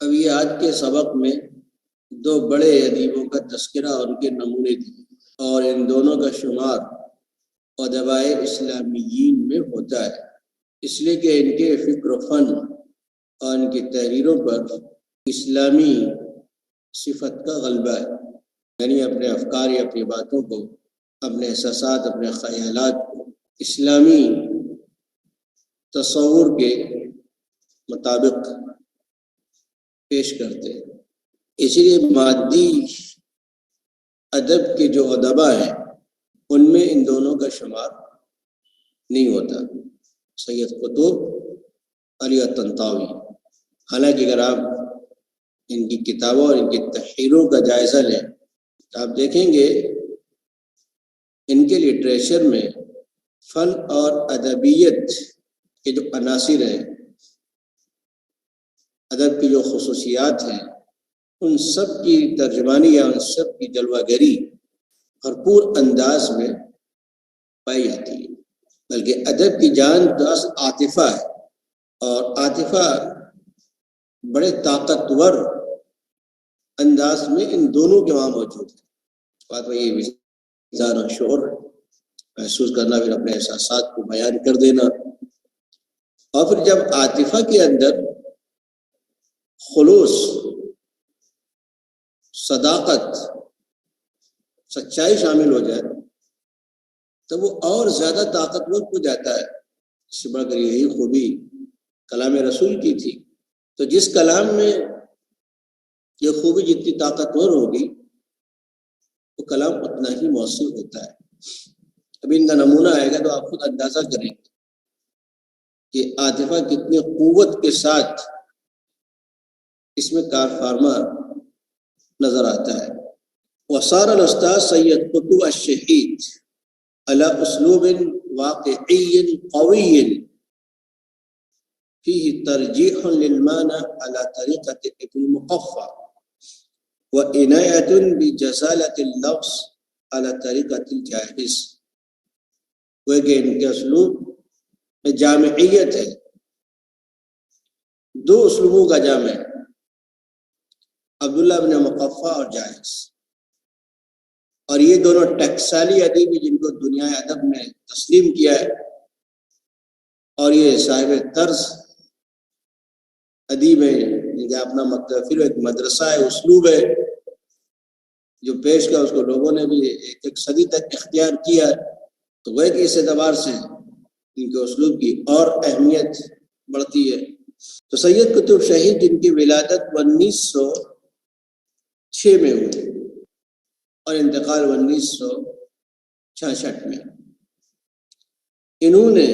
اب یہ آج کے سبق میں دو بڑے ادیبوں کا تذکرہ اور ان کے نمونے دیے، اور ان دونوں کا شمار ادبائے اسلامیین میں ہوتا ہے، اس لیے کہ ان کے فکر و فن اور ان کی تحریروں پر اسلامی صفت کا غلبہ ہے، یعنی اپنے افکار یا اپنی باتوں کو، اپنے احساسات، اپنے خیالات کو اسلامی تصور کے مطابق پیش کرتے ہیں۔ اسی لیے مادی ادب کے جو ادبا ہیں ان میں ان دونوں کا شمار نہیں ہوتا، سید قطب، علی طنطاوی۔ حالانکہ اگر آپ ان کی کتابوں اور ان کی تحریروں کا جائزہ لیں تو آپ دیکھیں گے ان کے لٹریچر میں فن اور ادبیت کے جو عناصر ہیں، ادب کی جو خصوصیات ہیں، ان سب کی ترجمانی یا ان سب کی جلوہ گری بھرپور انداز میں پائی جاتی ہے۔ بلکہ ادب کی جان تو اصل عاطفہ ہے، اور عاطفہ بڑے طاقتور انداز میں ان دونوں کے وہاں موجود ہے۔ بات وہی وجدان اور شعور محسوس کرنا، پھر اپنے احساسات کو بیان کر دینا، اور پھر جب عاطفہ کے اندر خلوص، صداقت، سچائی شامل ہو جائے تو وہ اور زیادہ طاقتور ہو جاتا ہے۔ اس سے بڑھ کر یہی خوبی کلام رسول کی تھی۔ تو جس کلام میں یہ خوبی جتنی طاقتور ہوگی وہ کلام اتنا ہی مؤثر ہوتا ہے۔ اب ان کا نمونہ آئے گا تو آپ خود اندازہ کریں گے کہ عاطفہ کتنی قوت کے ساتھ اس میں کار فرما نظر آتا ہے۔ وصار الاستاذ سید قطب الشہید على اسلوب واقعی قوی فيه ترجیح للمعنى على طریقة ابن مقفع وعنایة بجزالة اللفظ على طریقة الجاہز۔ وہ کہ ان کے اسلوب میں جامعیت ہے، دو اسلوبوں کا جامع ہے، عبداللہ بن مقفع اور جاہز، اور یہ دونوں ٹکسالی ادیب جن کو دنیا ادب نے تسلیم کیا ہے، اور یہ صاحب طرز ادیب ہے جن کا اپنا مکتب، ایک مدرسہ ہے، اسلوب ہے جو پیش کیا، اس کو لوگوں نے بھی ایک صدی تک اختیار کیا ہے۔ تو وہ کہ اس اعتبار سے ان کے اسلوب کی اور اہمیت بڑھتی ہے۔ تو سید قطب شہید جن کی ولادت 1906 میں ہوئی اور انتقال 1966 میں، انہوں نے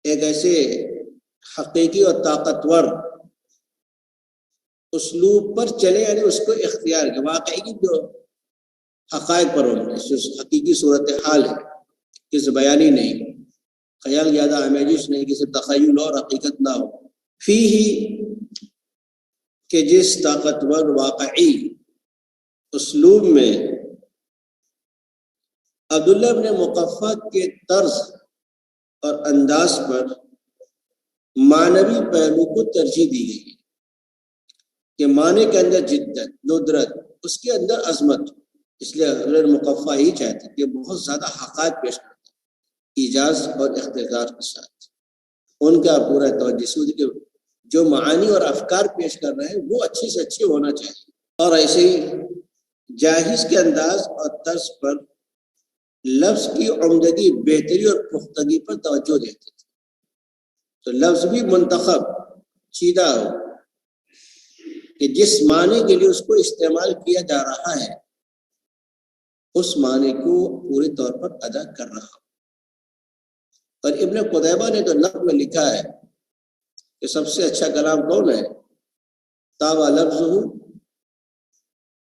ایک ایسے حقیقی اور طاقتور اسلوب پر چلے، یعنی اس کو اختیار کیا، واقعی کی جو حقائق پر ہونے، حقیقی صورتحال ہے، کس بیانی نہیں، خیال زیادہ آمیزش نہیں کہ صرف تخیل اور حقیقت نہ ہو، فی ہی کہ جس طاقتور واقعی اسلوب میں عبداللہ بن مقفع کے طرز اور انداز پر معنوی پہلو کو ترجیح دی گئی ہے کہ معنی کے اندر جدت، ندرت، اس کے اندر عظمت۔ اس لیے حضرت مقفع ہی چاہتے کہ بہت زیادہ حقائق پیش کرتا ایجاز اور اختصار کے ساتھ، ان کا پورا توجہ کہ جو معانی اور افکار پیش کر رہے ہیں وہ اچھے سے اچھے ہونا چاہیے، اور ایسے ہی جاہز کے انداز اور طرز پر لفظ کی عمدگی، بہتری اور پختگی پر توجہ دیتے تھے، تو لفظ بھی منتخب چیدہ ہو کہ جس معنی کے لیے اس کو استعمال کیا جا رہا ہے اس معنی کو پورے طور پر ادا کر رہا ہو۔ اور ابن قتیبہ نے تو نقل میں لکھا ہے کہ سب سے اچھا کلام کون ہے؟ طاب لفظہ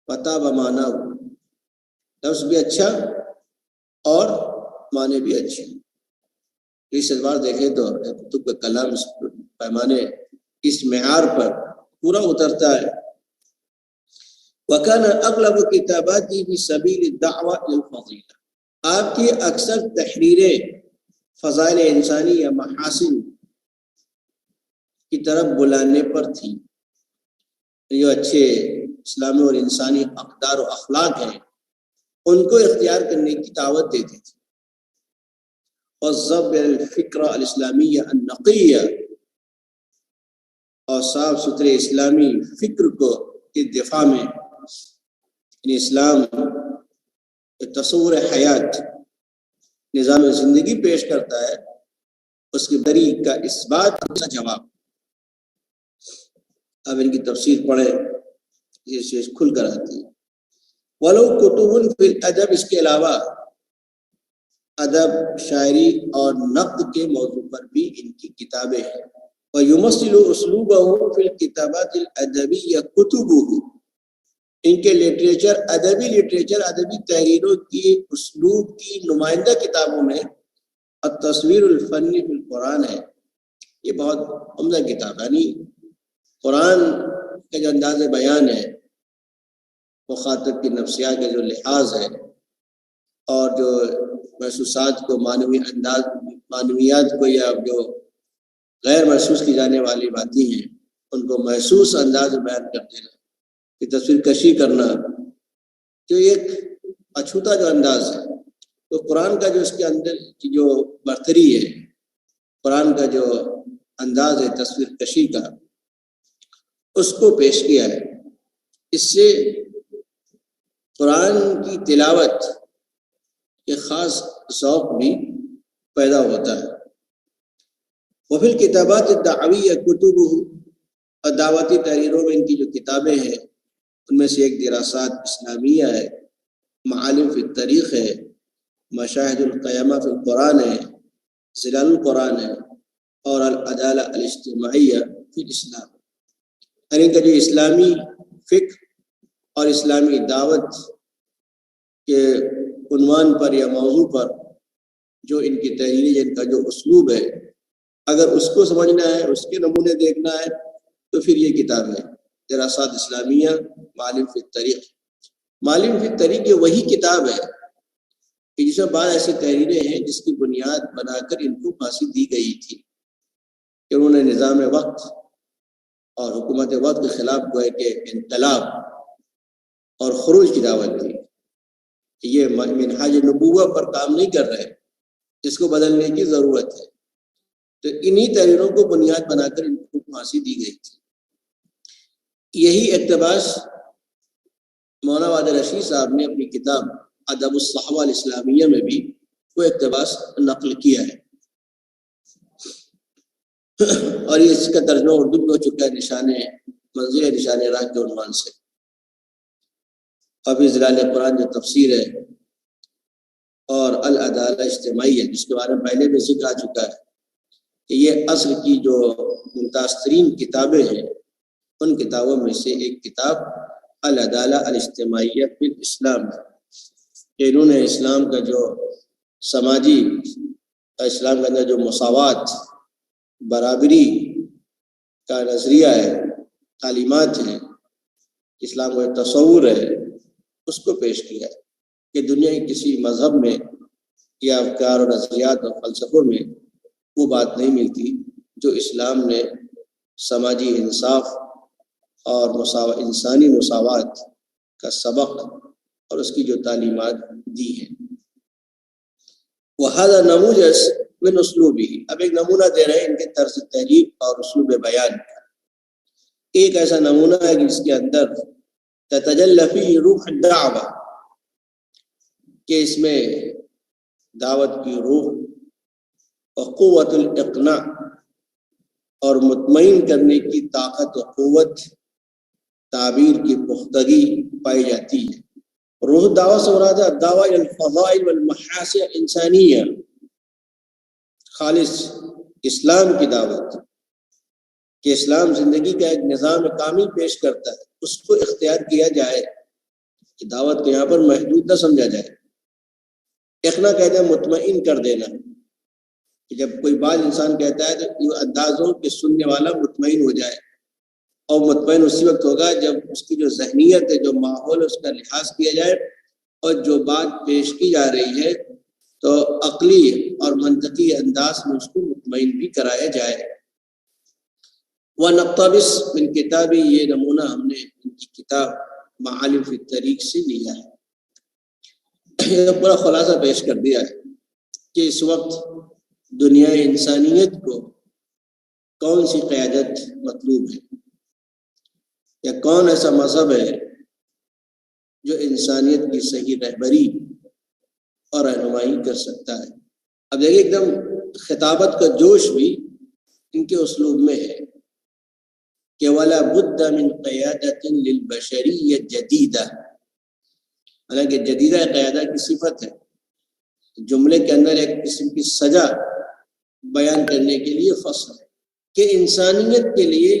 وطاب معنیٰ، لفظ بھی اچھا اور معنی بھی اچھے۔ اس اعتبار دیکھیں تو کتب کا کلام اس پیمانے، اس معیار پر پورا اترتا ہے۔ وَكَانَ أَغْلَبُ كِتَابَاتِهِ فِي سَبِيلِ الدَّعْوَةِ لِلْفَضِيلَةِ، آپ کی اکثر تحریریں فضائل انسانی یا محاسن کی طرف بلانے پر تھیں، جو اچھے اسلامی اور انسانی اقدار و اخلاق ہیں ان کو اختیار کرنے کی دعوت دیتے تھے. اور ضبط الفکر الاسلامیہ النقیہ، اور صاف ستھرے اسلامی فکر کو کے دفاع میں، یعنی اسلام تصور حیات نظام زندگی پیش کرتا ہے، اس کی طریق کا اثبات کا جواب. اب ان کی تفسیر پڑھیں، یہ چیز کھل کر آتی ہے. ولو کتب فی الادب، اس کے علاوہ ادب، شاعری اور نقد کے موضوع پر بھی ان کی کتابیں ہیں. وَيُمَثِّلُ أُسْلُوبَهُ فِي الْكِتَابَاتِ الْأَدَبِيَّةِ كُتُبُهُ، ان کے لٹریچر ادبی تحریروں کی اسلوب کی نمائندہ کتابوں میں التصویر الفنی فی القرآن ہے. یہ بہت عمدہ کتاب ہے، یعنی قرآن کا جو انداز بیان ہے، مخاطب کی نفسیات کا جو لحاظ ہے، اور جو محسوسات کو معنویات کو یا جو غیر محسوس کی جانے والی باتیں ہیں ان کو محسوس انداز میں بیان کر دینا، کہ تصویر کشی کرنا، جو ایک اچھوتا جو انداز ہے، تو قرآن کا جو اس کے اندر کی جو برتری ہے، قرآن کا جو انداز ہے تصویر کشی کا، اس کو پیش کیا ہے. اس سے قرآن کی تلاوت کے خاص ذوق بھی پیدا ہوتا ہے. وفی الکتابات الدعویہ کتبہ، اور دعوتی تحریروں میں ان کی جو کتابیں ہیں ان میں سے ایک دراسات اسلامیہ ہے، معالم فی الطریق ہے، مشاہد القیامہ فی القرآن ہے، ظلال القرآن ہے، اور العدالہ الاجتماعیہ فی الاسلام. اور ان کا جو اسلامی فکر اور اسلامی دعوت کے عنوان پر یا موضوع پر جو ان کی تحریری، جن کا جو اسلوب ہے، اگر اس کو سمجھنا ہے، اس کے نمونے دیکھنا ہے، تو پھر یہ کتاب ہے دراسات اسلامیہ معالم فی الطریق. معالم فی الطریق یہ وہی کتاب ہے کہ جس میں بعض ایسی تحریریں ہیں جس کی بنیاد بنا کر ان کو پھانسی دی گئی تھی، کہ انہوں نے نظام وقت اور حکومت وقت کے خلاف گوئے کہ انقلاب اور خروج کی دعوت دی. یہ منہاج نبوہ پر کام نہیں کر رہے، اس کو بدلنے کی ضرورت ہے. تو انہی تحریروں کو بنیاد بنا کر ان کو پھانسی دی گئی تھی. یہی اقتباس مولانا وحدہ رشید صاحب نے اپنی کتاب ادب الصحوہ الاسلامیہ میں بھی وہ اقتباس نقل کیا ہے، اور یہ اس کا ترجمہ اردو میں ہو چکا ہے منزل نشان راہ کے عنوان سے. ابھی ظلال قرآن جو تفسیر ہے، اور العدالہ اجتماعیہ جس کے بارے میں پہلے بھی ذکر آ چکا ہے کہ یہ اصل کی جو ممتاز ترین کتابیں ہیں ان کتابوں میں سے ایک کتاب العدالہ الاجتماعیہ فی الاسلام ہے، کہ انہوں نے اسلام کا جو سماجی، اسلام کے اندر جو مساوات، برابری کا نظریہ ہے، تعلیمات ہیں، اسلام کا تصور ہے، اس کو پیش کیا ہے کہ دنیا کے کسی مذہب میں یا افکار و نظریات اور فلسفوں میں وہ بات نہیں ملتی جو اسلام نے سماجی انصاف اور انسانی مساوات کا سبق اور اس کی جو تعلیمات دی ہیں. وَهَذَا نَمُوذَجٌ مِنْ أُسْلُوبِهِ، اب ایک نمونہ دے رہے ہیں ان کے طرز تحریر اور اسلوب بیان کا. ایک ایسا نمونہ ہے جس کے اندر تتجلی فیہ روح الدعوہ، کہ اس میں دعوت کی روح اور قوت الاقناع اور مطمئن کرنے کی طاقت و قوت، تعبیر کی پختگی پائی جاتی ہے. روح دعوت سے مراد ہے الدعوہ الی الفضائل والمحاسن الانسانیہ، خالص اسلام کی دعوت، کہ اسلام زندگی کا ایک نظام کامل پیش کرتا ہے، اس کو اختیار کیا جائے، کہ دعوت کو یہاں پر محدود نہ سمجھا جائے. اقناع کہتے ہیں مطمئن کر دینا، کہ جب کوئی بات انسان کہتا ہے تو یہ انداز ہو کہ سننے والا مطمئن ہو جائے، اور مطمئن اسی وقت ہوگا جب اس کی جو ذہنیت ہے، جو ماحول ہے، اس کا لحاظ کیا جائے، اور جو بات پیش کی جا رہی ہے تو عقلی اور منطقی انداز میں اس کو مطمئن بھی کرایا جائے. وَنَقْتَبِسْ من کتابی، یہ نمونہ ہم نے ان کی کتاب معالم فی الطریق سے لیا ہے۔ یہ پورا خلاصہ پیش کر دیا ہے کہ اس وقت دنیا انسانیت کو کون سی قیادت مطلوب ہے، یا کون ایسا مذہب ہے جو انسانیت کی صحیح رہبری اور رہنمائی کر سکتا ہے۔ اب دیکھیں ایک دم خطابت کا جوش بھی ان کے اسلوب میں ہے کہ وَلَا بُدَّ مِن قِيَادَةٍ لِلْبَشَرِيَّةِ جَدِيدَةٍ، حالانکہ جدیدہ قیادہ کی صفت ہے، جملے کے اندر ایک قسم کی سزا بیان کرنے کے لیے فصل ہے کہ انسانیت کے لیے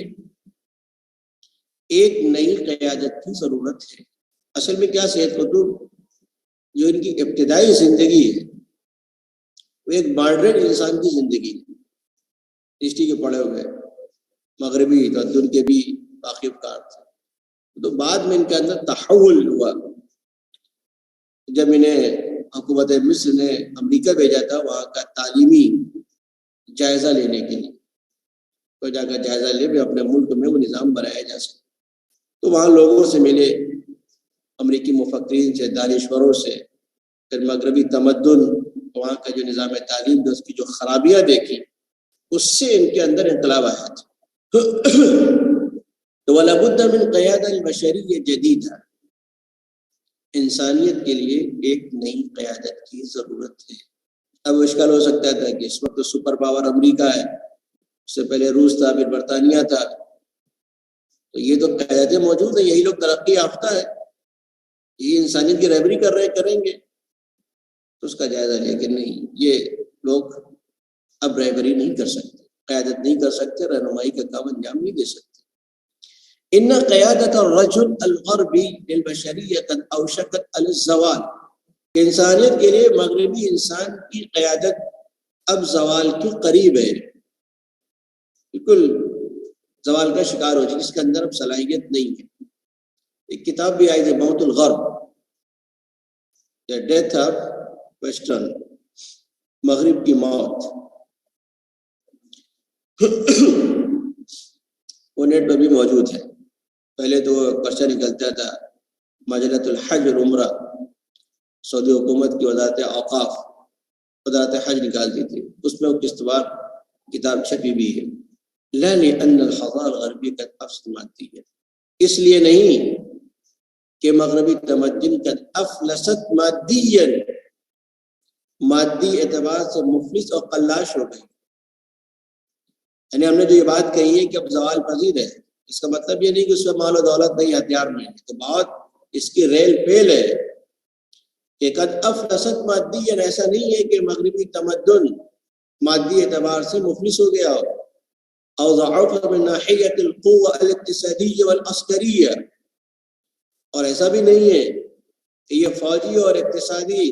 ایک نئی قیادت کی ضرورت ہے۔ اصل میں کیا سید قطب جو ان کی ابتدائی زندگی ہے وہ ایک ماڈرن انسان کی زندگی ہے، ہسٹری کے پڑھے ہوئے مغربی تمدن کے بھی واقف کار تھے، تو بعد میں ان کے اندر تحول ہوا جب انہیں حکومت مصر نے امریکہ بھیجا تھا وہاں کا تعلیمی جائزہ لینے کے لیے، تو جا کر جائزہ لے بھی اپنے ملک میں وہ نظام بنایا جا سکے، تو وہاں لوگوں سے ملے، امریکی مفکرین سے، دانشوروں سے، پھر مغربی تمدن وہاں کا جو نظام تعلیم تھا اس کی جو خرابیاں دیکھی، اس سے ان کے اندر انقلاب آیا تھا۔ تو وَلَا بُدَّ مِن قِيَادَةٍ الْبَشَرِيَّةِ جَدِيدَةٍ، انسانیت کے لیے ایک نئی قیادت کی ضرورت ہے۔ اب اشکال ہو سکتا تھا کہ اس وقت سپر پاور امریکہ ہے، اس سے پہلے روس تھا، پھر برطانیہ تھا، تو یہ تو قیادتیں موجود ہیں، یہی لوگ ترقی یافتہ ہے، یہ انسانیت کی رہبری کر رہے کریں گے، تو اس کا جائزہ لے کہ نہیں، یہ لوگ اب رہبری نہیں کر سکتے، قیادت نہیں کر سکتے، رہنمائی کا کام انجام نہیں دے سکتے۔ ان قیادت الرجل الغربی للبشریہ قد اوشکت علی الزوال، کہ انسانیت کے لیے مغربی انسان کی قیادت اب زوال کے قریب ہے، بالکل زوال کا شکار ہو جائے، جس کے اندر اب صلاحیت نہیں ہے۔ ایک کتاب بھی آئی تھی موت الغرب، The Death of Western، مغرب کی موت، وہ نیٹ پہ بھی موجود ہے۔ پہلے تو پرچہ نکلتا تھا مجلۃ الحج العمرہ، سعودی حکومت کی وزارت اوقاف وزارت حج نکالتی تھی، اس میں وہ قسطوار کتاب چھپی بھی ہے، لا لأن الحضارة الغربية قد أفسدت ماديا، اس لیے نہیں کہ مغربی تمدن قد افلست مادیا، مادی اعتبار سے مفلس اور قلاش ہو گئی۔ یعنی ہم نے جو یہ بات کہی ہے کہ اب زوال پذیر ہے، اس کا مطلب یہ نہیں کہ اس میں مال و دولت نہیں، ہتھیار نہیں، تو بات اس کی ریل پیل ہے کہ قد افلست مادیا، ایسا نہیں ہے کہ مغربی تمدن مادی اعتبار سے مفلس ہو گیا ہو، او ضعف من ناحیت القوة الاقتصادیہ والعسکریہ، اور ایسا بھی نہیں ہے کہ یہ فوجی اور اقتصادی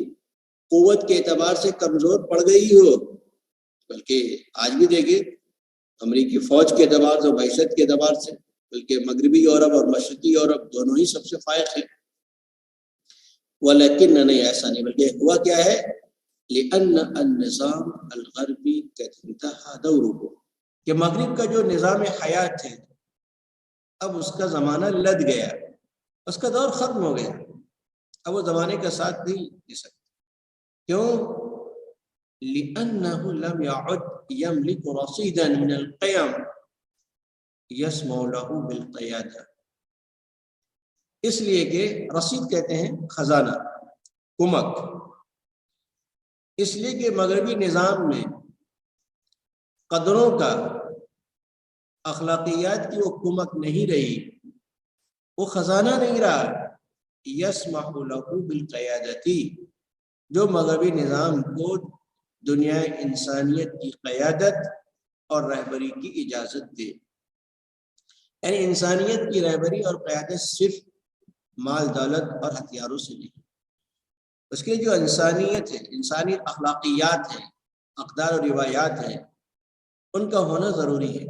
قوت کے اعتبار سے کمزور پڑ گئی ہو، بلکہ آج بھی دیکھیں امریکی فوج کے اعتبار سے، معیشت کے اعتبار سے، بلکہ مغربی یورپ اور مشرقی یورپ دونوں ہی سب سے فائق ہیں۔ ولیکن نہیں، ایسا نہیں، بلکہ ہوا کیا ہے، لأن النظام الغربی قد انتہا دوره، کہ مغرب کا جو نظام حیات ہے اب اس کا زمانہ لد گیا، اس کا دور ختم ہو گیا، اب وہ زمانے کا ساتھ نہیں دے سکتے۔ کیوں؟ لأنه لم يعد يملك رصيدا من القيم يسمع له بالقيادة، اس لیے کہ رصید کہتے ہیں خزانہ، کمک، اس لیے کہ مغربی نظام میں قدروں کا، اخلاقیات کی وہ کمک نہیں رہی، وہ خزانہ نہیں رہا، یسمح له بالقیادتی، جو مغربی نظام کو دنیا انسانیت کی قیادت اور رہبری کی اجازت دے۔ یعنی انسانیت کی رہبری اور قیادت صرف مال دولت اور ہتھیاروں سے نہیں، اس کے جو انسانیت ہے، انسانی اخلاقیات ہیں، اقدار اور روایات ہیں، ان کا ہونا ضروری ہے۔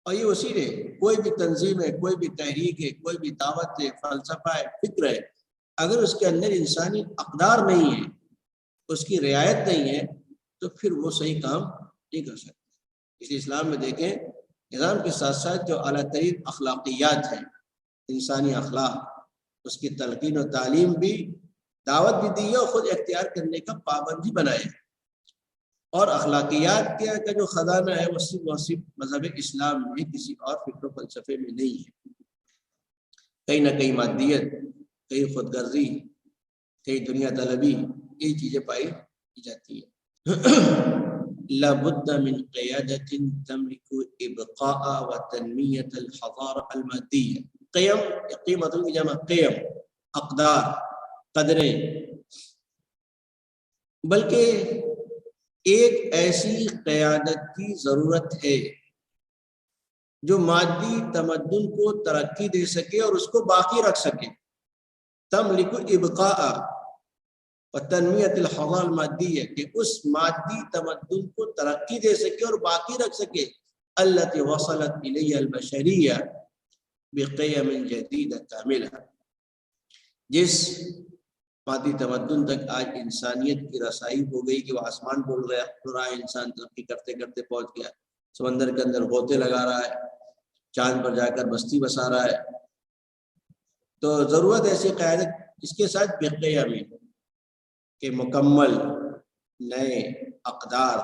اور یہ اصول ہے، کوئی بھی تنظیم ہے، کوئی بھی تحریک ہے، کوئی بھی دعوت ہے، فلسفہ ہے، فکر ہے، اگر اس کے اندر انسانی اقدار نہیں ہے، اس کی رعایت نہیں ہے، تو پھر وہ صحیح کام نہیں کر سکتے۔ اس لیے اسلام میں دیکھیں نظام کے ساتھ ساتھ جو اعلیٰ ترین اخلاقیات ہیں، انسانی اخلاق، اس کی تلقین و تعلیم بھی، دعوت بھی دی ہے اور خود اختیار کرنے کا پابند بھی بنائے۔ اور اخلاقیات کا جو خزانہ ہے وہ صرف مذہب اسلام میں، کسی اور فکر و فلسفے میں نہیں ہے۔ کہیں نہ کہیں مادیت، کہیں خود غرضی، کہیں دنیا طلبی، یہی چیزیں پائی جاتی ہیں۔ لابد من قیادت تملک ابقاء و تنمیت الحضارہ المادیہ۔ قیم، قیمتوں کی جمع قیم، اقدار، قدریں، بلکہ ایک ایسی قیادت کی ضرورت ہے جو مادی تمدن کو ترقی دے سکے اور اس کو باقی رکھ سکے۔ تملک ابقاء و تنمیت الحضارہ المادیہ، کہ اس مادی تمدن کو ترقی دے سکے اور باقی رکھ سکے۔ التي وصلت الیہ البشریہ بقیم جدیدہ کاملہ، جس مادی تمدن تک آج انسانیت کی رسائی ہو گئی کہ وہ آسمان بول رہا ہے، انسان ترقی کرتے کرتے پہنچ گیا، سمندر کے اندر غوطے لگا رہا ہے، چاند پر جا کر بستی بسا رہا ہے۔ تو ضرورت ایسی قیادت، اس کے ساتھ بقیم، کہ مکمل نئے اقدار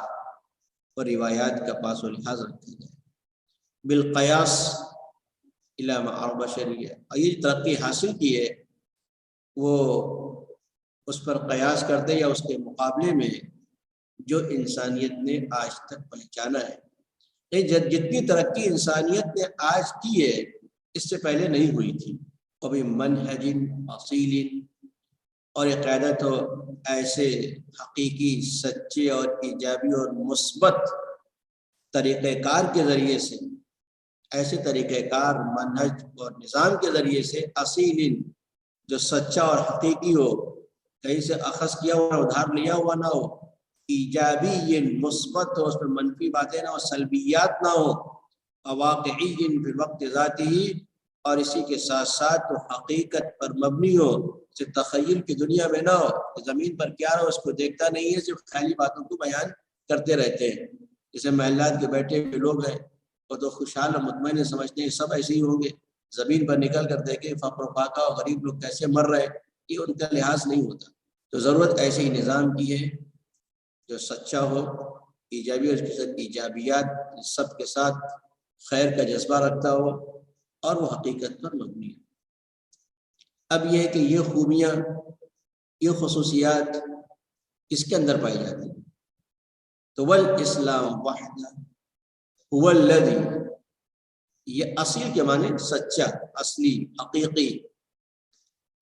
اور روایات کا پاس و لحاظ رکھا جائے، بالقیاس الی معار بشریہ، اور یہ ترقی حاصل کی ہے وہ اس پر قیاس کرتے یا اس کے مقابلے میں جو انسانیت نے آج تک پہچانا ہے۔ جتنی ترقی انسانیت نے آج کی ہے اس سے پہلے نہیں ہوئی تھی۔ کبھی منہج اصیل، اور یہ قیادت ہو ایسے حقیقی، سچے اور ایجابی اور مثبت طریقہ کار کے ذریعے سے، ایسے طریقہ کار، منہج اور نظام کے ذریعے سے، اصیل، جو سچا اور حقیقی ہو، کہیں سے اخذ کیا ہوا نہ، ادھار لیا ہوا نہ ہو، ایجابی، مثبت ہو، اس میں منفی باتیں نہ ہو، سلبیات نہ ہو، واقعی فی الوقت ذاتی، اور اسی کے ساتھ ساتھ وہ حقیقت پر مبنی ہو، صرف تخیل کی دنیا میں نہ ہو کہ زمین پر کیا ہو اس کو دیکھتا نہیں ہے، صرف خیالی باتوں کو بیان کرتے رہتے ہیں۔ جیسے محلات کے بیٹھے ہوئے لوگ ہیں، وہ تو خوشحال اور مطمئن سمجھتے ہیں سب ایسے ہی ہوں گے، زمین پر نکل کر دیکھیں فقر و فاقہ اور غریب لوگ کیسے مر رہے، یہ ان کا لحاظ نہیں ہوتا۔ تو ضرورت ایسے ہی نظام کی ہے جو سچا ہو، ایجابی، اور اس کے ساتھ ایجابیات سب کے ساتھ خیر کا جذبہ رکھتا ہو، اور وہ حقیقت پر مبنی ہے۔ اب یہ ہے کہ یہ خوبیاں، یہ خصوصیات کس کے اندر پائی جاتی ہیں؟ تو والاسلام وحدہ هو الذی، یہ اصیل کے معنی سچا، اصلی، حقیقی،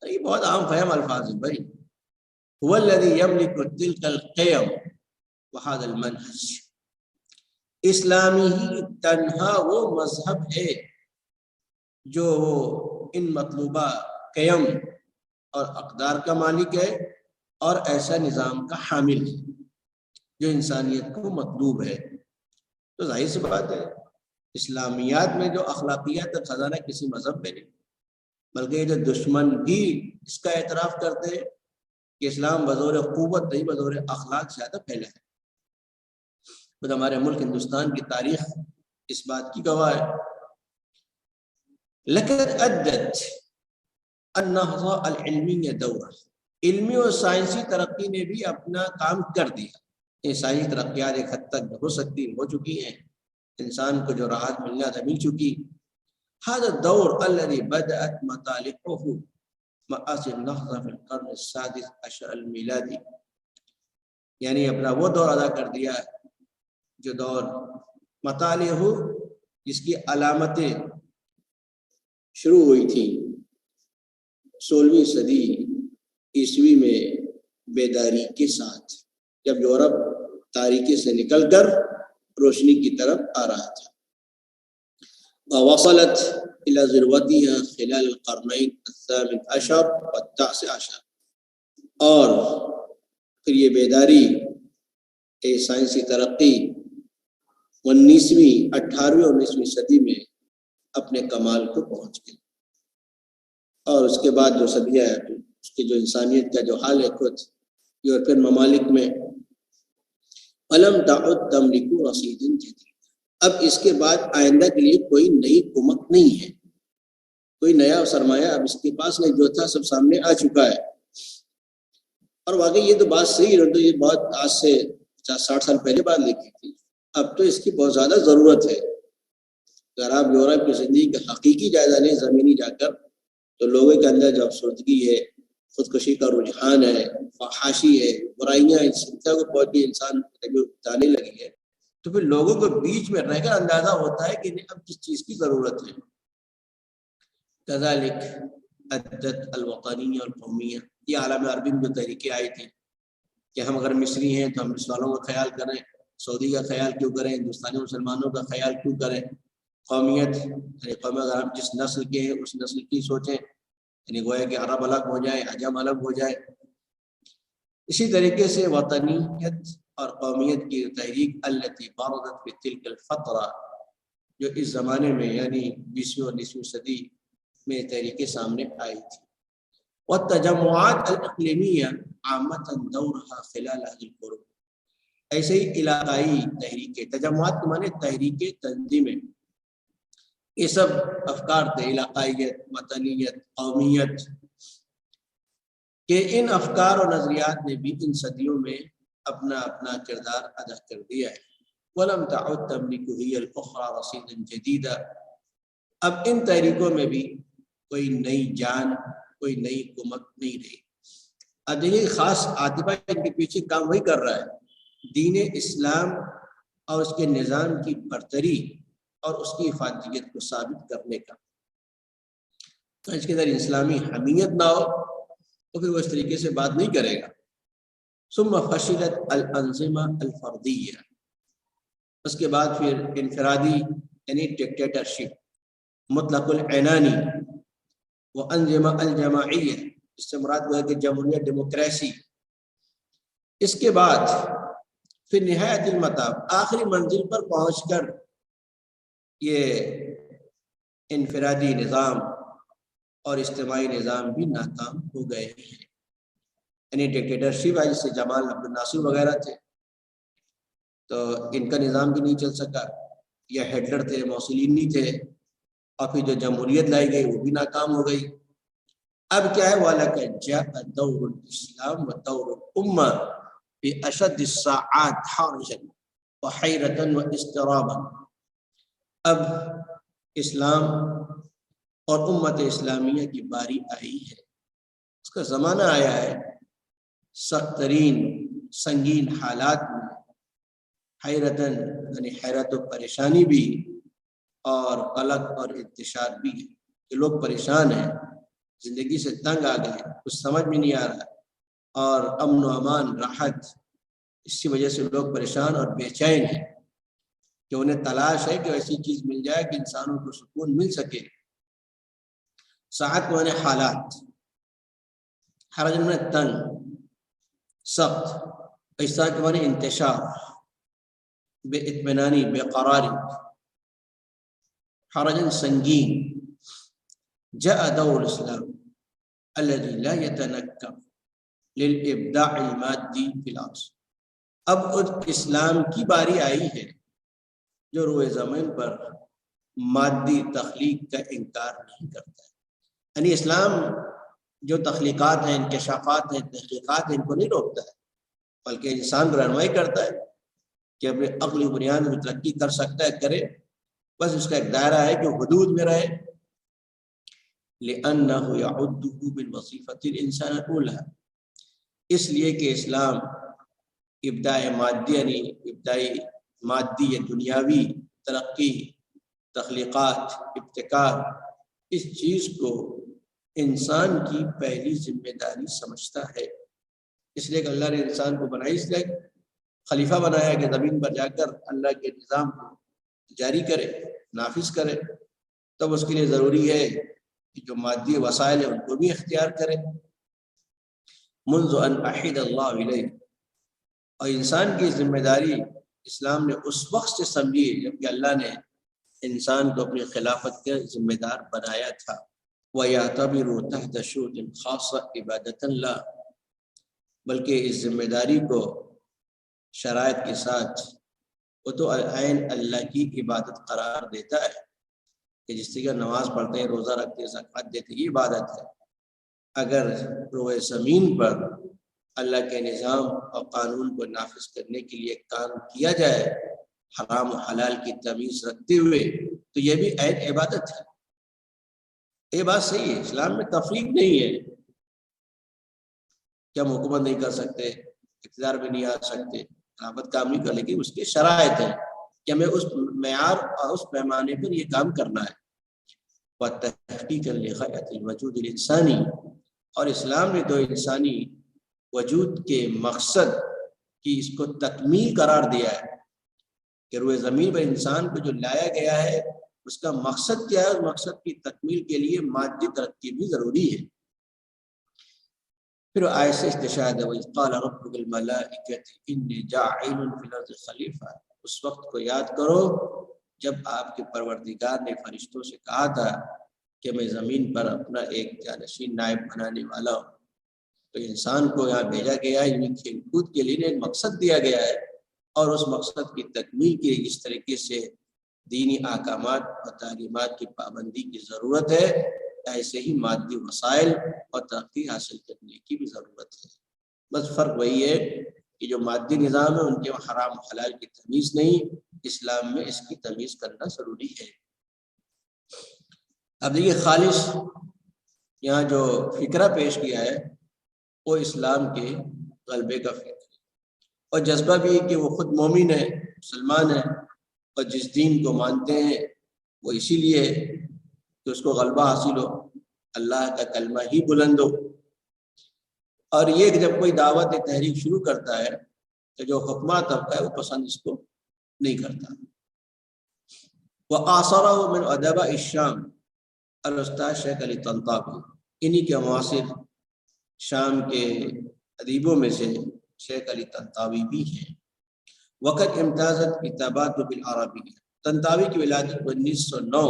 یہ بہت عام فہم الفاظ ہیں بھائی۔ هو الذی یملک تلک القیم وهذا المنہج، اسلامی ہی تنہا وہ مذہب ہے جو ان مطلوبہ قیم اور اقدار کا مالک ہے اور ایسا نظام کا حامل ہے جو انسانیت کو مطلوب ہے۔ تو ظاہر سی بات ہے، اسلامیات میں جو اخلاقیات کا خزانہ کسی مذہب میں نہیں، بلکہ یہ جو دشمن بھی اس کا اعتراف کرتے ہیں کہ اسلام بظور قوت نہیں، بظور اخلاق زیادہ پھیلا ہے۔ خود ہمارے ملک ہندوستان کی تاریخ اس بات کی گواہ ہے۔ لقد ادت النہضہ العلمیہ دورہ، علمی اور سائنسی ترقی نے بھی اپنا کام کر دیا۔ یہ سائنسی ترقیات ایک حد تک ہو سکتی ہو چکی ہیں، انسان کو جو راحت ملنا تھا مل چکی۔ هذا الدور الذي بدأت مطالعه مآسي النهضة في القرن السادس عشر المیلادی، یعنی اپنا وہ دور ادا کر دیا جو دور مطالعہ ہو، جس کی علامتیں شروع ہوئی تھی 16ویں صدی عیسوی میں بیداری کے ساتھ، جب یورپ تاریکی سے نکل کر روشنی کی طرف آ رہا تھا۔ ووصلت الى ذروتها خلال القرنین الثامن عشر والتاسع عشر، اور پھر یہ بیداری، سائنسی ترقی 18ویں اور 19ویں صدی میں اپنے کمال کو پہنچ گئی، اور اس کے بعد جو صدیاں ہے اس کی جو انسانیت کا جو حال ہے خود یورپین ممالک میں، علم تعد تملک رصید جدید، اب اس کے بعد آئندہ کے لیے کوئی نئی کمک نہیں ہے، کوئی نیا سرمایہ اب اس کے پاس نہیں، جو تھا سب سامنے آ چکا ہے۔ اور واقعی یہ تو بات صحیح ہے، تو یہ بہت آج سے 50-60 سال پہلے بات لکھی تھی، اب تو اس کی بہت زیادہ ضرورت ہے۔ اگر آپ یورپ کی زندگی کا حقیقی جائزہ لیں زمینی جا کر، تو لوگوں کے اندر جو افسردگی ہے، خودکشی کا رجحان ہے، فحاشی ہے، برائیاں اس سلسلہ کو پہنچ کے انسان جانے لگی ہے، تو پھر لوگوں کو بیچ میں رہ کر اندازہ ہوتا ہے کہ اب کس چیز کی ضرورت ہے۔ کذالک عدت الوطنیہ القومیہ، یہ عالم عربی میں جو تحریکیں آئی تھیں کہ ہم اگر مصری ہیں تو ہم مصر والوں کا خیال کریں، سعودی کا خیال کیوں کریں، ہندوستانی مسلمانوں کا خیال کیوں کریں، قومیت یعنی قوم اگر ہم جس نسل کے ہیں اس نسل کی سوچیں، یعنی گویا کہ عرب الگ ہو جائے، عجم الگ ہو جائے۔ اسی طریقے سے وطنیت اور قومیت کی تحریک التي بردت في تلك الفترہ، جو اس زمانے میں یعنی 20ویں اور 19ویں صدی میں تحریکیں سامنے آئی تھی۔ والتجمعات الاقلیمیہ عامۃ دورها خلال هذه القرون، ایسے ہی علاقائی تحریکیں، تجمعات کے معنی تحریکیں، تنظیمیں، یہ سب افکار تھے، علاقائیت، وطنیت، قومیت، کہ ان افکار اور نظریات نے بھی ان صدیوں میں اپنا اپنا کردار ادا کر دیا ہے۔ وَلَمْ تَعُدْ تَمْلِكُ هِيَ الْأُخْرَى رَصِيدًا جَدِيدًا، اب ان تحریکوں میں بھی کوئی نئی جان، کوئی نئی قوت نہیں رہی۔ اب یہ خاص عاطفہ ان کے پیچھے کام وہی کر رہا ہے، دین اسلام اور اس کے نظام کی برتری اور اس کی افادیت کو ثابت کرنے کا۔ تو اس کے اندر اسلامی حمیت نہ ہو تو پھر وہ اس طریقے سے بات نہیں کرے گا۔ ثم فشلت الانظمہ الفردیہ، اس کے بعد پھر انفرادی یعنی ڈکٹیٹرشپ، مطلق العنانی، وہ انظمہ الجماعیہ، اس سے مراد وہ ہے کہ جمہوریت، ڈیموکریسی۔ اس کے بعد پھر نہایت المطاف، آخری منزل پر پہنچ کر یہ انفرادی نظام اور اجتماعی نظام بھی ناکام ہو گئے ہیں۔ یعنی ڈکٹیٹرشپ ہے، جس سے جمال عبد الناصر وغیرہ تھے، تو ان کا نظام بھی نہیں چل سکا، یا ہٹلر تھے، موسولینی تھے، اور پھر جو جمہوریت لائی گئی وہ بھی ناکام ہو گئی۔ اب کیا ہے، وَلَكَدْ جَاءَ دَوْرُ الْإِسْلَامِ وَدَوْرُ الْأُمَّةِ بِأَشَدِّ السَّاعَاتِ حَرْجًا وَحَيْرَةً وَاضْطِرَابًا، اب اسلام اور امت اسلامیہ کی باری آئی ہے، اس کا زمانہ آیا ہے، سخت ترین سنگین حالات میں، حیرتاً یعنی حیرت و پریشانی بھی، اور قلق اور انتشار بھی ہے، کہ لوگ پریشان ہیں، زندگی سے تنگ آ گئے، کچھ سمجھ میں نہیں آ رہا، اور امن و امان، راحت، اس کی وجہ سے لوگ پریشان اور بے چین ہیں، کہ انہیں تلاش ہے کہ ایسی چیز مل جائے کہ انسانوں کو سکون مل سکے۔ ساعت معنی حالات، حرج میں تنگ، سخت، ایسا کے معنی انتشار، بے اطمینانی، بے قراری، حرجن سنگین۔ جاء دور الاسلام الذي لا يتنكر للابداع المادي في الارض، اب اسلام کی باری آئی ہے جو روئے زمین پر مادی تخلیق کا انکار نہیں کرتا ہے۔ یعنی اسلام جو تخلیقات ہیں، انکشافات ہیں، تحقیقات ہیں، ان کو نہیں روکتا ہے، بلکہ انسان کو رہنمائی کرتا ہے کہ اپنے عقلی بنیاد میں ترقی کر سکتا ہے، کرے، بس اس کا ایک دائرہ ہے کہ حدود میں رہے۔ لِأَنَّهُ يَعُدُّهُ بِالْوَظِيفَةِ الْإِنسَانَ الْأُولَى، اس لیے کہ اسلام ابداع مادی یعنی ابداعی مادی یا دنیاوی ترقی، تخلیقات، ابتکار، اس چیز کو انسان کی پہلی ذمہ داری سمجھتا ہے۔ اس لیے کہ اللہ نے انسان کو بنائی، اس لیے خلیفہ بنایا کہ زمین پر جا کر اللہ کے نظام کو جاری کرے، نافذ کرے، تب اس کے لیے ضروری ہے کہ جو مادی وسائل ہیں ان کو بھی اختیار کرے۔ منذ ان احد اللہ علیہ، اور انسان کی ذمہ داری اسلام نے اس وقت سے سمجھی جبکہ اللہ نے انسان کو اپنی خلافت کے ذمہ دار بنایا تھا۔ وَيَعْتَبِرُ تَحْتَ شُرُوطٍ خَاصَّةٍ عِبَادَةً لَّهُ، بلکہ اس ذمہ داری کو شرائط کے ساتھ وہ تو عین اللہ کی عبادت قرار دیتا ہے کہ جس طرح نماز پڑھتے ہیں، روزہ رکھتے ہیں، زکوٰۃ دیتے ہیں، یہ عبادت ہے۔ اگر روئے زمین پر اللہ کے نظام اور قانون کو نافذ کرنے کے لیے کام کیا جائے حرام و حلال کی تمیز رکھتے ہوئے، تو یہ بھی عین عبادت ہے۔ یہ بات صحیح ہے، اسلام میں تفریق نہیں ہے کہ ہم حکومت نہیں کر سکتے، اقتدار میں نہیں آ سکتے، خلافت کام نہیں کر، لیکن اس کی شرائط ہے کہ ہمیں اس معیار اور اس پیمانے پر یہ کام کرنا ہے۔ وَتَحْقِيقًا لِغَايَةِ الْوُجُودِ الْإِنسَانِي، اور اسلام نے تو انسانی وجود کے مقصد کی اس کو تکمیل قرار دیا ہے کہ روئے زمین پر انسان کو جو لایا گیا ہے اس کا مقصد کیا ہے، اس مقصد کی تکمیل کے لیے مادی ترقی بھی ضروری ہے۔ پھر آیت سے استشہاد ہے، وَإِذْ قَالَ رَبُّكَ الْمَلَائِكَةِ إِنِّي جَاعِلٌ فِي الْأَرْضِ خَلِيفَةً، اس وقت کو یاد کرو جب آپ کے پروردگار نے فرشتوں سے کہا تھا کہ میں زمین پر اپنا ایک جانشین نائب بنانے والا ہوں۔ تو انسان کو یہاں بھیجا گیا ہے، یعنی کھیل کود کے لیے ایک مقصد دیا گیا ہے، اور اس مقصد کی تکمیل کے لیے جس طریقے سے دینی احکامات اور تعلیمات کی پابندی کی ضرورت ہے، ایسے ہی مادی وسائل اور ترقی حاصل کرنے کی بھی ضرورت ہے۔ بس فرق وہی ہے کہ جو مادی نظام ہے ان کے حرام و حلال کی تمیز نہیں، اسلام میں اس کی تمیز کرنا ضروری ہے۔ اب دیکھیے خالص یہاں جو فکرہ پیش کیا ہے وہ اسلام کے غلبے کا فکر ہے، اور جذبہ بھی کہ وہ خود مومن ہے، مسلمان ہے، اور جس دین کو مانتے ہیں وہ اسی لیے کہ اس کو غلبہ حاصل ہو، اللہ کا کلمہ ہی بلند ہو۔ اور یہ کہ جب کوئی دعوت تحریک شروع کرتا ہے تو جو حکمہ طبقہ ہے وہ پسند اس کو نہیں کرتا۔ وَآثَرَهُ مِنْ أَدَبَاءِ الشَّامِ، الاستاذ شیخ علی طنطاوی انہی کے معاصر شام کے ادیبوں میں سے شیخ علی طنطاوی بھی ہیں۔ وقت امتازت کتابات بالعربیہ، طنطاوی کی ولادت 1909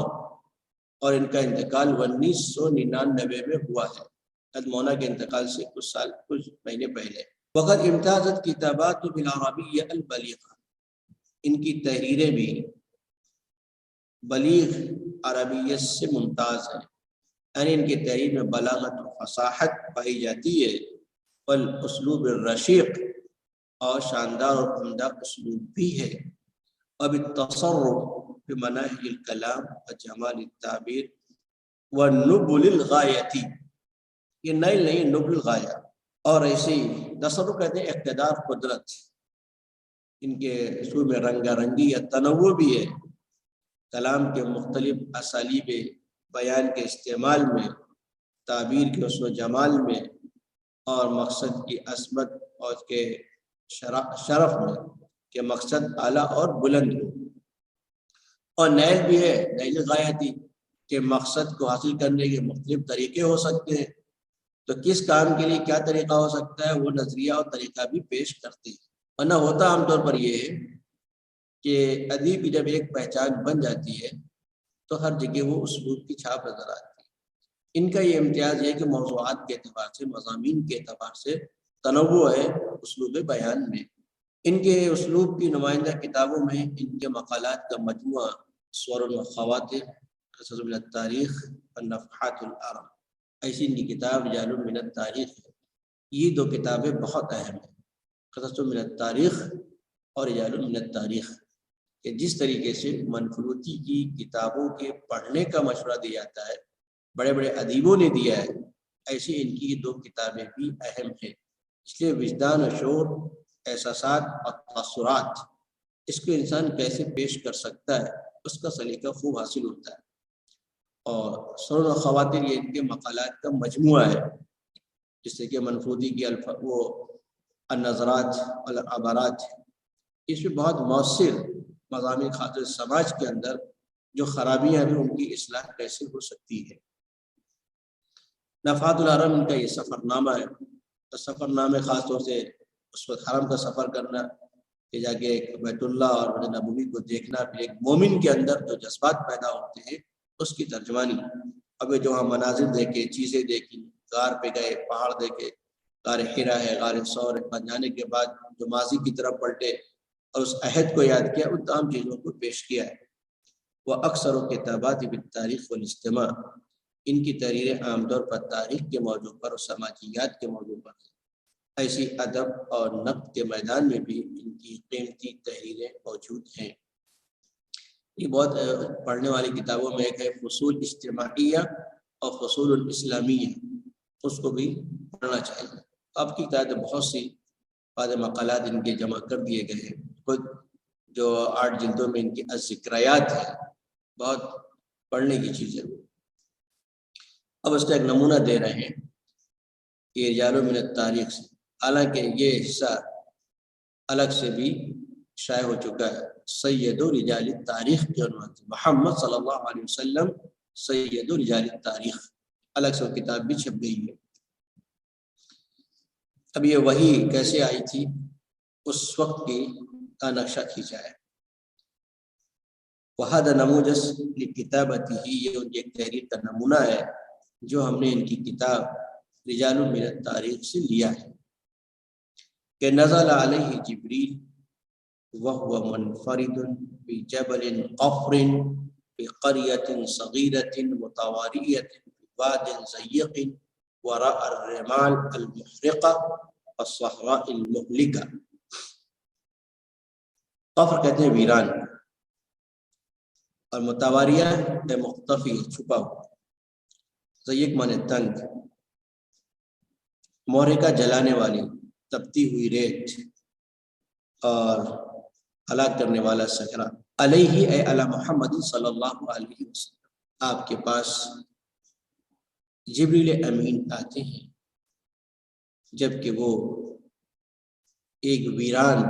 اور ان کا انتقال 1999 میں ہوا ہے، حضرت مولانا کے انتقال سے کچھ مہینے پہلے۔ وقت امتازت کتابات بالعربیہ البلیغہ، ان کی تحریریں بھی بلیغ عربیت سے ممتاز ہیں، یعنی ان کی تحریر میں بلاغت و فصاحت پائی جاتی ہے، والاسلوب الرشیق، اور شاندار اور عمدہ اسلوب بھی ہے، اور بالتصرف بمناہج الکلام وجمال التعبیر والنبل الغایتی، یہ نہیں نبل الغایہ، اور ایسے ہی تصرف کہتے ہیں اقتدار قدرت، ان کے اسلوب میں رنگا رنگی یا تنوع بھی ہے، کلام کے مختلف اسالیب بیان کے استعمال میں، تعبیر کے حسن و جمال میں، اور مقصد کی عظمت اور اس کے شرف میں کہ مقصد اعلیٰ اور بلند ہو، اور نیل بھی ہے، نیل غایتی، کہ مقصد کو حاصل کرنے کے مختلف طریقے ہو سکتے ہیں، تو کس کام کے لیے کیا طریقہ ہو سکتا ہے وہ نظریہ اور طریقہ بھی پیش کرتے ہیں۔ ورنہ ہوتا عام طور پر یہ ہے کہ ادیب کی جب ایک پہچان بن جاتی ہے تو ہر جگہ وہ اسلوب کی چھاپ نظر آتی ہے۔ ان کا یہ امتیاز ہے کہ موضوعات کے اعتبار سے، مضامین کے اعتبار سے تنوع ہے اسلوب بیان میں۔ ان کے اسلوب کی نمائندہ کتابوں میں ان کے مقالات کا مجموعہ سور و خواتر، قصص من التاریخ اور نفحات العرب، ایسی ان کی کتاب رجال من التاریخ ہے۔ یہ دو کتابیں بہت اہم ہیں، قصص من التاریخ اور رجال من التاریخ، کہ جس طریقے سے منفلوطی کی کتابوں کے پڑھنے کا مشورہ دیا جاتا ہے، بڑے بڑے ادیبوں نے دیا ہے، ایسے ان کی یہ دو کتابیں بھی اہم ہیں۔ اس لیے وجدان و شعور، احساسات اور تاثرات، اس کو انسان کیسے پیش کر سکتا ہے اس کا سلیقہ خوب حاصل ہوتا ہے۔ اور سور و خواتر یہ ان کے مقالات کا مجموعہ ہے، جس سے کہ منفوذی کی وہ النظرات والعبارات، اس میں بہت مؤثر مضامین خاطر سماج کے اندر جو خرابیاں ہیں ان کی اصلاح کیسے ہو سکتی ہے۔ نفحات الحرم ان کا یہ سفر نامہ ہے، تو سفر نامے خاص طور سے اس وقت حرم کا سفر کرنا، کہ جا کے بیت اللہ اور مسجد نبوی کو دیکھنا، پھر ایک مومن کے اندر جو جذبات پیدا ہوتے ہیں اس کی ترجمانی۔ اب جو ہم مناظر دیکھے، چیزیں دیکھی، غار پہ گئے، پہاڑ دیکھے، غار حرا ہے، غار ثور ہے، جانے کے بعد جو ماضی کی طرف پلٹے اور اس عہد کو یاد کیا، ان تمام چیزوں کو پیش کیا ہے۔ وہ اکثر و کتابات بالتاریخ والاجتماع، ان کی تحریریں عام طور پر تاریخ کے موضوع پر اور سماجیات کے موضوع پر ہیں۔ ایسی ادب اور نقد کے میدان میں بھی ان کی قیمتی تحریریں موجود ہیں۔ یہ بہت پڑھنے والی کتابوں میں ایک ہے فصول اجتماعیہ اور فصول الاسلامیہ، اس کو بھی پڑھنا چاہیے۔ اب کی تعداد بہت سی بعض مقالات ان کے جمع کر دیے گئے ہیں، خود جو 8 جلدوں میں ان کی الذکریات ہے، بہت پڑھنے کی چیز ہے۔ اب اس کا ایک نمونہ دے رہے ہیں یہ رجال من التاریخ سے، حالانکہ یہ حصہ الگ سے بھی شائع ہو چکا ہے۔ سید رجال التاریخ کے عنوان سے محمد صلی اللہ علیہ وسلم سید رجال التاریخ، الگ سے وہ کتاب بھی چھپ گئی ہے۔ اب یہ وحی کیسے آئی تھی اس وقت کی کا نقشہ کھینچا ہے۔ وہذا نموذج لکتابتہ، یہ ان کی ایک تحریر کا نمونہ ہے جو ہم نے ان کی کتاب رجال من التاریخ سے لیا ہے کہ نزل علیہ جبریل وهو منفرد بجبل قفر بقرية صغيرة متوارية بواد ضيق وراء الرمال المحرقة والصحراء المهلكة۔ قفر کہتے ہیں ویران، اور متواریہ مختفی چھپا ہوا، ضیق مانے تنگ، محرقہ جلانے والی تپتی ہوئی ریت، اور ہلاک کرنے والا صحرا۔ علیہ اے علی محمد صلی اللہ علیہ وسلم، آپ کے پاس جبریل امین آتے ہیں جبکہ وہ ایک ویران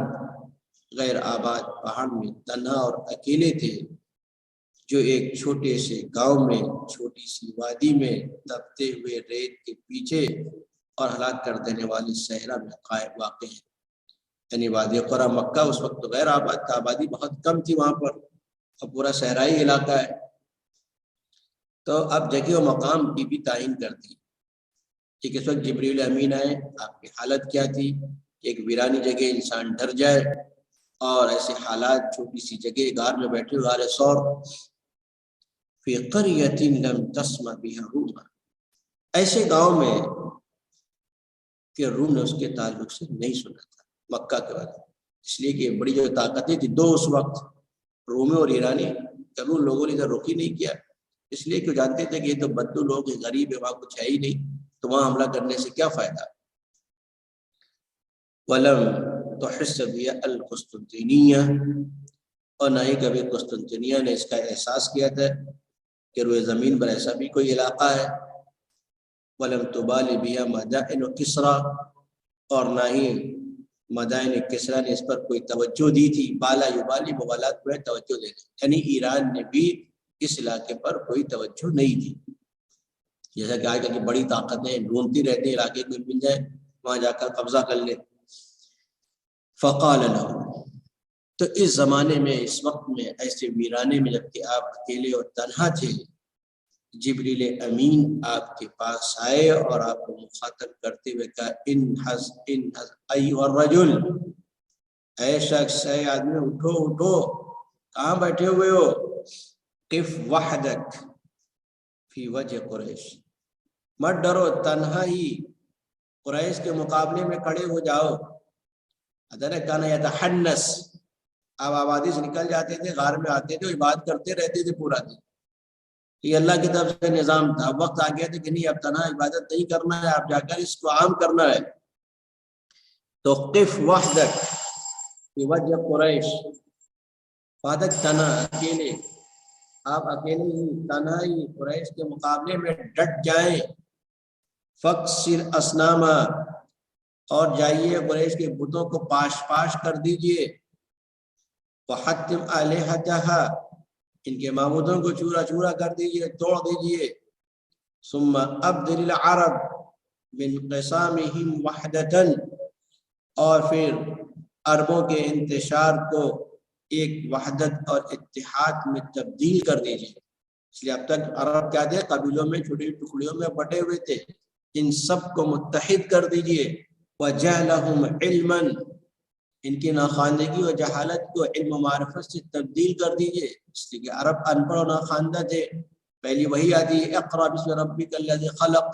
غیر آباد پہاڑ میں تنہا اور اکیلے تھے، جو ایک چھوٹے سے گاؤں میں چھوٹی سی وادی میں تپتے ہوئے ریت کے پیچھے اور ہلاک کر دینے والے صحرا میں قائم واقع ہے۔ یعنی وادی قرا مکہ اس وقت تو غیر آباد تھا، آبادی بہت کم تھی وہاں پر، اب پورا صحرائی علاقہ ہے۔ تو اب جگہ و مقام کی بھی تعین کر دی کہ کس وقت جبریل امین آئے، آپ کی حالت کیا تھی، ایک ویرانی جگہ انسان ڈر جائے، اور ایسے حالات چھوٹی سی جگہ غار میں بیٹھے غار ثور، فی قریۃ لم تسمع بها روما، ایسے گاؤں میں کہ روم نے اس کے تعلق سے نہیں سنا تھا مکہ کے بعد، اس لیے کہ بڑی جو طاقتیں تھی دو اس وقت، رومی اور ایرانی، کبھی ان لوگوں نے ادھر رخ ہی نہیں کیا، اس لیے کہ جانتے تھے کہ یہ تو بدو لوگ ہیں، غریب ہے، وہاں کچھ ہے ہی نہیں، تو وہاں حملہ کرنے سے کیا فائدہ۔ ولم تحس بها القسطنطینیہ، اور نہ ہی کبھی قسطنطنیہ نے اس کا احساس کیا تھا کہ روئے زمین پر ایسا بھی کوئی علاقہ ہے۔ ولم تبال بها مدائن کسرا، اور نہ ہی مدائن کسرا نے اس پر کوئی توجہ دی تھی۔ بالا یبالی مبالات پر توجہ دینا، یعنی ایران نے بھی اس علاقے پر کوئی توجہ نہیں دی، جیسا کہ آج کی بڑی طاقتیں ڈھونڈتی رہتی ہیں علاقے کو مل جائے وہاں جا کر قبضہ کر لیں۔ فقال له، تو اس زمانے میں، اس وقت میں، ایسے ویرانے میں جبکہ آپ اکیلے اور تنہا تھے، جبریل امین آپ کے پاس آئے اور آپ کو مخاطب کرتے ہوئے کہا انحز ایھا الرجل، اے شخص، اے آدمی، اٹھو اٹھو، کہاں بیٹھے ہوئے ہو، قف وحدک فی وجہ قریش، مت ڈرو، تنہا ہی قریش کے مقابلے میں کھڑے ہو جاؤ۔ ادھر کانا یتحنس، آپ آبادی سے نکل جاتے تھے، غار میں آتے تھے، عبادت کرتے رہتے تھے پورا دن، یہ اللہ کی طرف سے نظام تھا۔ وقت آ گیا تھا کہ نہیں، اب تنہا عبادت نہیں کرنا ہے، آپ جا کر اس کو عام کرنا ہے۔ تو قف وحدک فی وجہ قریش، وحدک تنہا، اکیلے، آپ اکیلے ہی تنہا ہی قریش کے مقابلے میں ڈٹ جائیں۔ فکسر اسناما، اور جائیے قریش کے بتوں کو پاش پاش کر دیجئے۔ وحتم آلہتہا، ان کے معبودوں کو چورا چورا کر دیجئے، توڑ دیجئے۔ ثم ابدل العرب من قسامہم وحدتا، اور پھر عربوں کے انتشار کو ایک وحدت اور اتحاد میں تبدیل کر دیجئے۔ اس لیے اب تک عرب کیا تھے، قبیلوں میں چھوٹی ٹکڑیوں میں بٹے ہوئے تھے، ان سب کو متحد کر دیجئے۔ وجعلہم علما، ان کی ناخواندگی و جہالت کو علم و معرفت سے تبدیل کر دیجئے، اس لیے کہ عرب ان پڑھ و ناخواندہ تھے، پہلی وہی آتی ہے اقرأ بسم ربک الذی خلق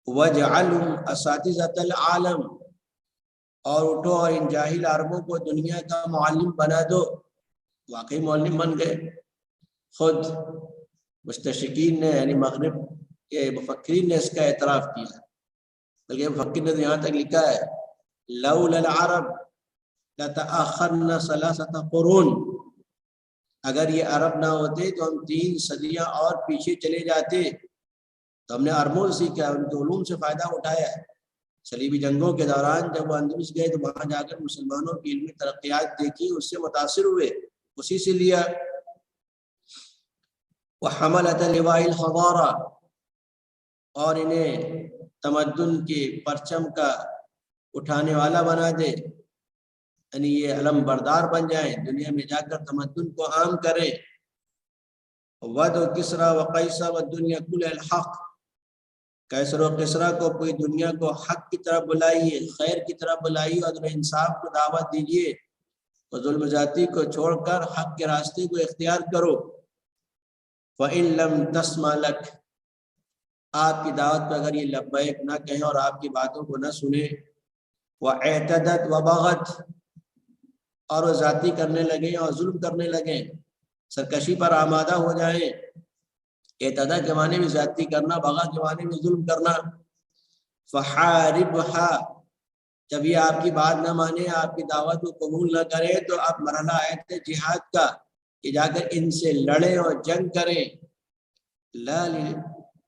وجعلهم اساتذۃ العالم، اور اٹھو اور ان جاہل عربوں کو دنیا کا معلم بنا دو، واقعی معلم بن گئے۔ خود مستشرقین نے یعنی مغرب کے مفکرین نے اس کا اعتراف کیا، بلکہ مفکر نے یہاں تک لکھا ہے لولا العرب لتأخرنا 3 قرون، اگر یہ عرب نہ ہوتے تو ہم 3 صدیاں اور پیچھے چلے جاتے۔ تو ہم نے عربوں سے سیکھا، ان کے علوم سے فائدہ اٹھایا ہے۔ صلیبی جنگوں کے دوران جب وہ اندلس گئے تو وہاں جا کر مسلمانوں کی علمی ترقیات دیکھی، اس سے متاثر ہوئے، اسی سے لیا۔ وحملت لواء الحضارہ، اور انہیں تمدن کے پرچم کا اٹھانے والا بنا دے، یعنی یہ علم بردار بن جائیں، دنیا میں جا کر تمدن کو عام کریں۔ ود و کسرا و قیصر و دنیا کل الحق، کیسر و کسرا کو پوری دنیا کو حق کی طرف بلائیے، خیر کی طرف بلائیے، اور انصاف کو دعوت دیجیے، اور ظلم ذاتی کو چھوڑ کر حق کے راستے کو اختیار کرو۔ فَإِن لَمْ تَسْمَعْ لَكَ، آپ کی دعوت پہ اگر یہ لبیک نہ کہیں اور آپ کی باتوں کو نہ سنیں، وَاعْتَدَتْ وَبَغَتْ، اور وہ ذاتی کرنے لگیں اور ظلم کرنے لگیں، سرکشی پر آمادہ ہو جائیں۔ اعتدا کے معنی میں زیادتی کرنا، بغا کے معنی میں ظلم کرنا۔ فَحَارِبْهَا، جب یہ آپ کی بات نہ مانے، آپ کی دعوت کو قبول نہ کرے، تو اب مرحلہ آئے جہاد کا کہ جا کر ان سے لڑیں اور جنگ کریں۔ لا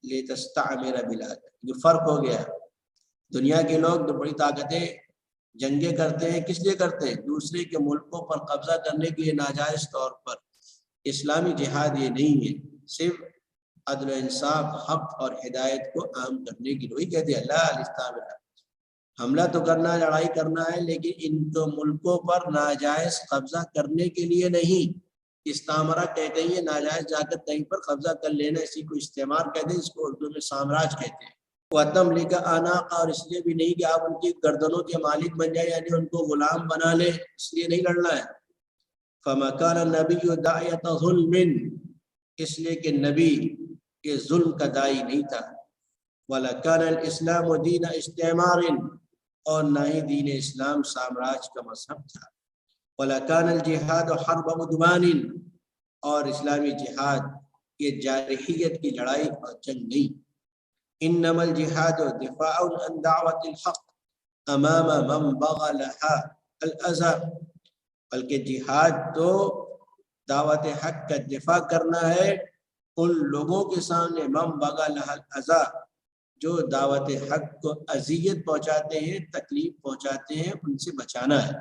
لِتَسْتَعْمِرَ بِلَادَ، جو فرق ہو گیا، دنیا کے لوگ تو بڑی طاقتیں جنگیں کرتے ہیں، کس لیے کرتے ہیں؟ دوسرے کے ملکوں پر قبضہ کرنے کے لیے ناجائز طور پر۔ اسلامی جہاد یہ نہیں ہے، صرف عدل و انصاف، حق اور ہدایت کو عام کرنے کی وہی کہتے ہیں لا لِتَسْتَعْمِرَ، حملہ تو کرنا ہے، لڑائی کرنا ہے، لیکن ان کو ملکوں پر ناجائز قبضہ کرنے کے لیے نہیں۔ استعمارہ کہتے ہیں یہ ناجائز جا کر کہیں پر قبضہ کر لینا، اسی کو استعمار کہتے ہیں، اس کو اردو میں سامراج کہتے ہیں۔ وَتَمْلِكَ أَعْنَاقَ، اور اس لیے بھی نہیں کہ آپ ان کی گردنوں کے مالک بن جائیں، یعنی ان کو غلام بنا لیں، اس لیے نہیں لڑنا ہے۔ فَمَا كَانَ النَّبِيُّ دَاعِيَةَ ظُلْمٍ، اس لیے کہ نبی یہ ظلم کا داعی نہیں تھا۔ وَلَا كَانَ الْإِسْلَامُ دِينَ اسْتِعْمَارٍ، اور نہ ہی دین اسلام سامراج کا مذہب تھا۔ وَلَا كَانَ الْجِهَادُ حَرْبَ عُدْوَانٍ، اور اسلامی جہاد یہ جارحیت کی لڑائی اور جنگ نہیں۔ انما الجہاد دفاع عن دعوت الحق امام من بغى لها الاذى، بلکہ جہاد تو دعوت حق کا دفاع کرنا ہے ان لوگوں کے سامنے من بغى لها الاذى، جو دعوت حق کو اذیت پہنچاتے ہیں، تکلیف پہنچاتے ہیں، ان سے بچانا ہے۔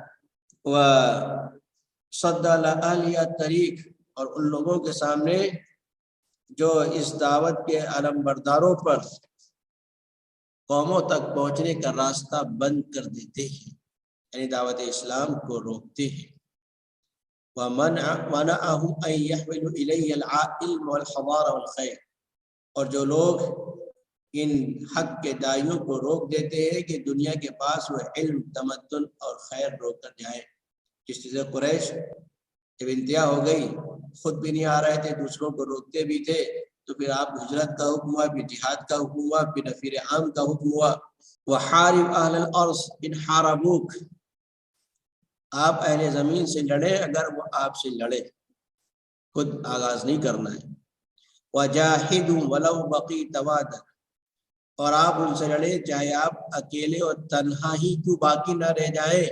وصد اهل الطریق، اور ان لوگوں کے سامنے جو اس دعوت کے علم برداروں پر قوموں تک پہنچنے کا راستہ بند کر دیتے ہیں، یعنی دعوت اسلام کو روکتے ہیں۔ وَمَنَعَهُمْ أَن يَحْمِلُوا إِلَيْهِ الْعِلْمَ وَالْحَضَارَةَ وَالْخَيْرَ، اور جو لوگ ان حق کے داعیوں کو روک دیتے ہیں کہ دنیا کے پاس وہ علم، تمدن اور خیر روک کر جائیں۔ جس طرح قریش جب انتہا ہو گئی، خود بھی نہیں آ رہے تھے، دوسروں کو روکتے بھی تھے، تو پھر آپ ہجرت کا حکم ہوا، پھر جہاد کا حکم ہوا، پھر نفیر عام کا حکم ہوا۔ وَحَارِبْ أَهْلَ الْأَرْضِ إِنْ حَارَبُوكَ، آپ اہل زمین سے لڑیں اگر وہ آپ سے لڑے، خود آغاز نہیں کرنا ہے۔ وَجَاهِدُوا وَلَوْ بَقِيتَ وَحْدَكَ، اور آپ ان سے لڑیں چاہے آپ اکیلے اور تنہا ہی کیوں باقی نہ رہ جائیں۔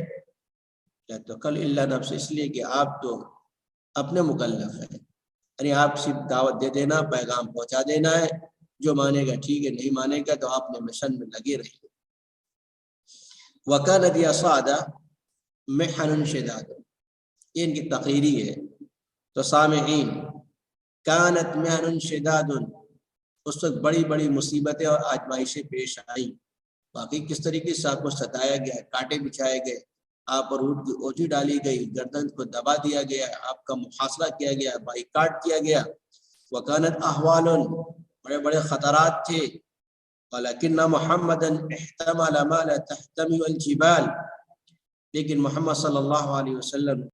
لَا تُقَلْ إِلَّا نَفْسِ، اس لیے کہ آپ تو اپنے مکلف ہیں، یعنی آپ صرف دعوت دے دینا، پیغام پہنچا دینا ہے، جو مانے گا ٹھیک ہے، نہیں مانے گا تو آپ نے مشن میں لگے رہیے۔ وَكَانَتْ يَصَعْدَ مِحَنٌ شِدَادٌ، یہ ان کی تقریری ہے۔ تو سامعین، كانت محن شداد، اس وقت بڑی بڑی مصیبتیں اور آزمائشیں پیش آئیں۔ باقی کس طریقے سے آپ کو ستایا گیا، کانٹے بچھائے گئے، آپ پر اونٹ کی اوجھی ڈالی گئی، گردن کو دبا دیا گیا، آپ کا محاصرہ کیا گیا، بائیکاٹ کیا گیا۔ وَكَانَتْ أَحْوَالٌ، بڑے بڑے خطرات تھے۔ وَلَكِنَّ مُحَمَّدًا احْتَمَلَ مَا لَا تَحْتَمِلُ الْجِبَالُ، لیکن محمد صلی اللہ علیہ وسلم